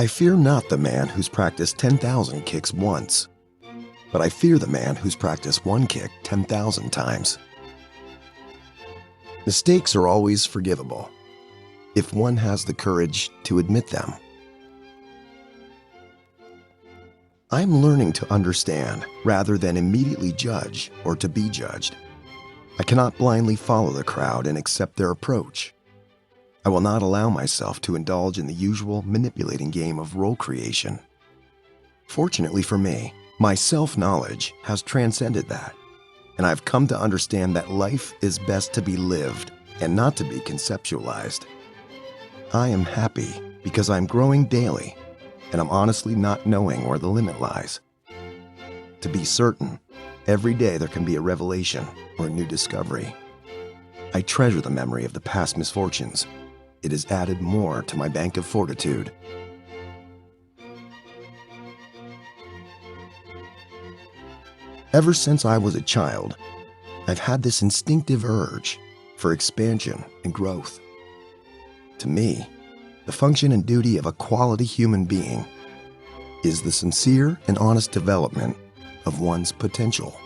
I fear not the man who's practiced 10,000 kicks once, but I fear the man who's practiced one kick 10,000 times. Mistakes are always forgivable if one has the courage to admit them. I'm learning to understand rather than immediately judge or to be judged. I cannot blindly follow the crowd and accept their approach. I will not allow myself to indulge in the usual manipulating game of role creation. Fortunately for me, my self-knowledge has transcended that, and I've come to understand that life is best to be lived and not to be conceptualized. I am happy because I'm growing daily, and I'm honestly not knowing where the limit lies. To be certain, every day there can be a revelation or a new discovery. I treasure the memory of the past misfortunes. It has added more to my bank of fortitude. Ever since I was a child, I've had this instinctive urge for expansion and growth. To me, the function and duty of a quality human being is the sincere and honest development of one's potential.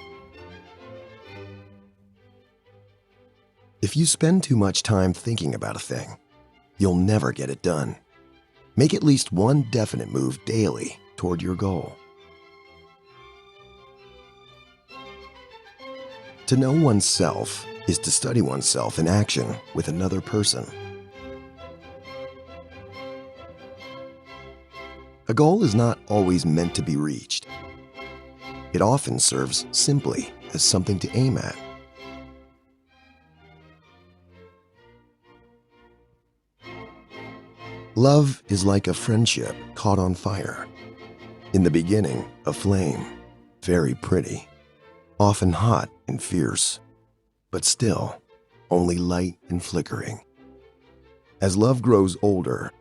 If you spend too much time thinking about a thing, you'll never get it done. Make at least one definite move daily toward your goal. To know oneself is to study oneself in action with another person. A goal is not always meant to be reached. It often serves simply as something to aim at. Love is like a friendship caught on fire. In the beginning, a flame, very pretty, often hot and fierce, but still only light and flickering. As love grows older,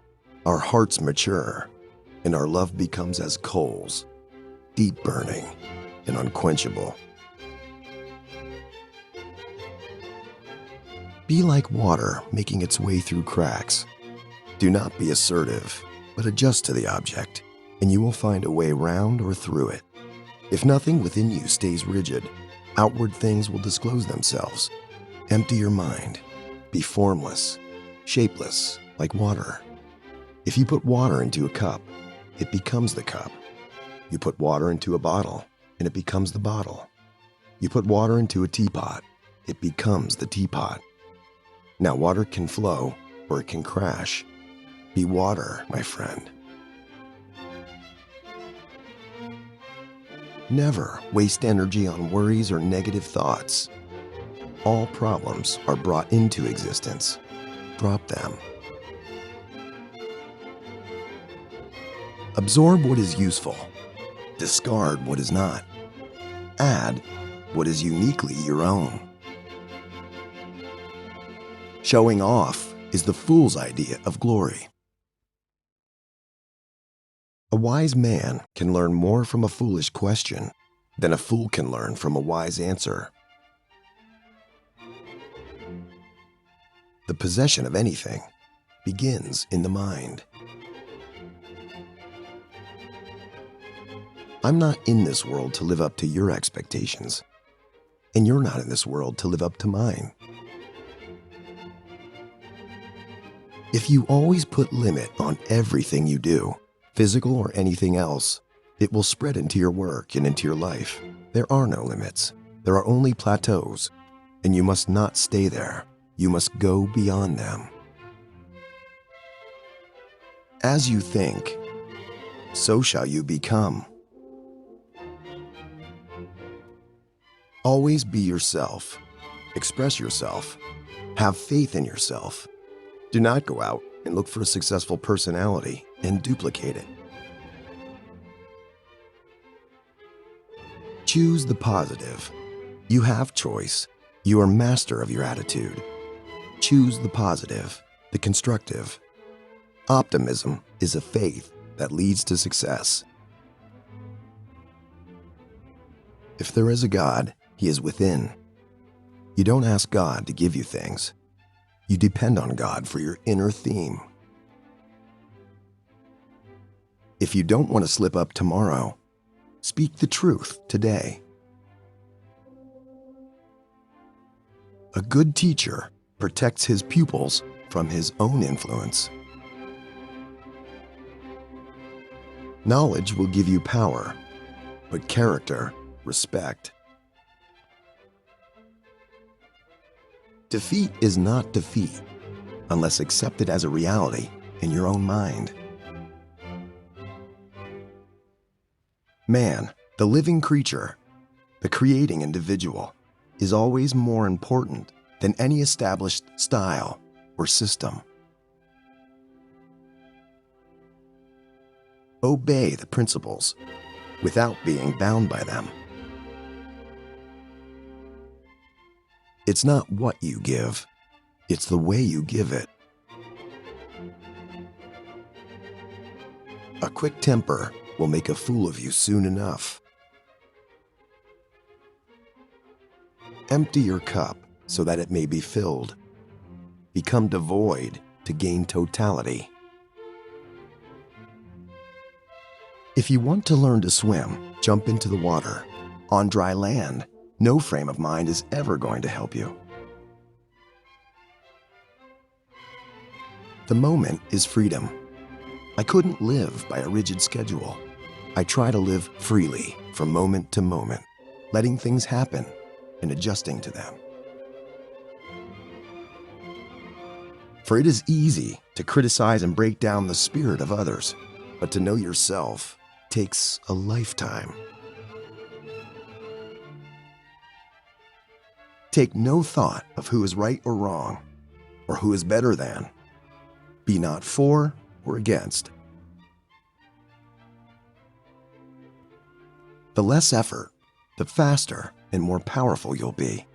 our hearts mature, and our love becomes as coals, deep burning and unquenchable. Be like water making its way through cracks. Do not be assertive, but adjust to the object, and you will find a way round or through it. If nothing within you stays rigid, outward things will disclose themselves. Empty your mind. Be formless, shapeless, like water. If you put water into a cup, it becomes the cup. You put water into a bottle, and it becomes the bottle. You put water into a teapot, it becomes the teapot. Now water can flow, or it can crash. Be water, my friend. Never waste energy on worries or negative thoughts. All problems are brought into existence. Drop them. Absorb what is useful. Discard what is not. Add what is uniquely your own. Showing off is the fool's idea of glory. A wise man can learn more from a foolish question than a fool can learn from a wise answer. The possession of anything begins in the mind. I'm not in this world to live up to your expectations, and you're not in this world to live up to mine. If you always put limit on everything you do, physical or anything else, it will spread into your work and into your life. There are no limits. There are only plateaus, and you must not stay there. You must go beyond them. As you think, so shall you become. Always be yourself. Express yourself. Have faith in yourself. Do not go out and look for a successful personality and duplicate it. Choose the positive. You have choice. You are master of your attitude. Choose the positive, the constructive. Optimism is a faith that leads to success. If there is a God, He is within. You don't ask God to give you things. You depend on God for your inner theme. If you don't want to slip up tomorrow, speak the truth today. A good teacher protects his pupils from his own influence. Knowledge will give you power, but character, respect. Defeat is not defeat unless accepted as a reality in your own mind. Man, the living creature, the creating individual, is always more important than any established style or system. Obey the principles without being bound by them. It's not what you give, it's the way you give it. A quick temper will make a fool of you soon enough. Empty your cup so that it may be filled. Become devoid to gain totality. If you want to learn to swim, jump into the water. On dry land, no frame of mind is ever going to help you. The moment is freedom. I couldn't live by a rigid schedule. I try to live freely from moment to moment, letting things happen and adjusting to them. For it is easy to criticize and break down the spirit of others, but to know yourself takes a lifetime. Take no thought of who is right or wrong, or who is better than. Be not for or against. The less effort, the faster and more powerful you'll be.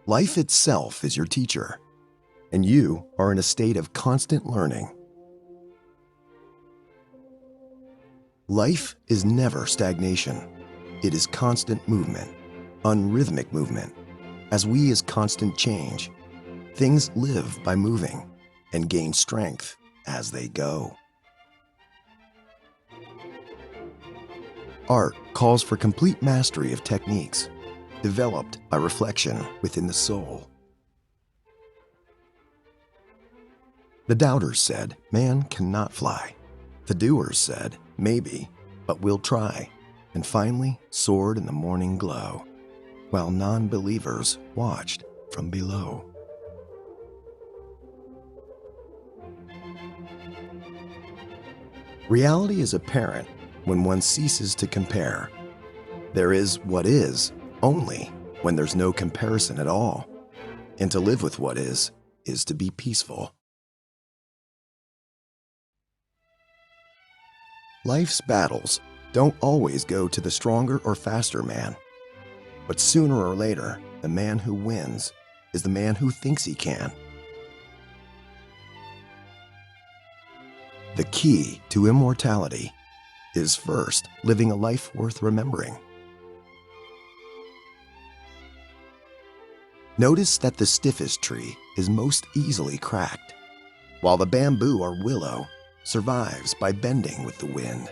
Life itself is your teacher, and you are in a state of constant learning. Life is never stagnation. It is constant movement, unrhythmic movement. As we is constant change, things live by moving and gain strength as they go. Art calls for complete mastery of techniques, developed by reflection within the soul. The doubters said, man cannot fly. The doers said, maybe, but we'll try, and finally soared in the morning glow, while non-believers watched from below. Reality is apparent when one ceases to compare. There is what is only when there's no comparison at all. And to live with what is to be peaceful. Life's battles don't always go to the stronger or faster man. But sooner or later, the man who wins is the man who thinks he can. The key to immortality is first living a life worth remembering. Notice that the stiffest tree is most easily cracked, while the bamboo or willow survives by bending with the wind.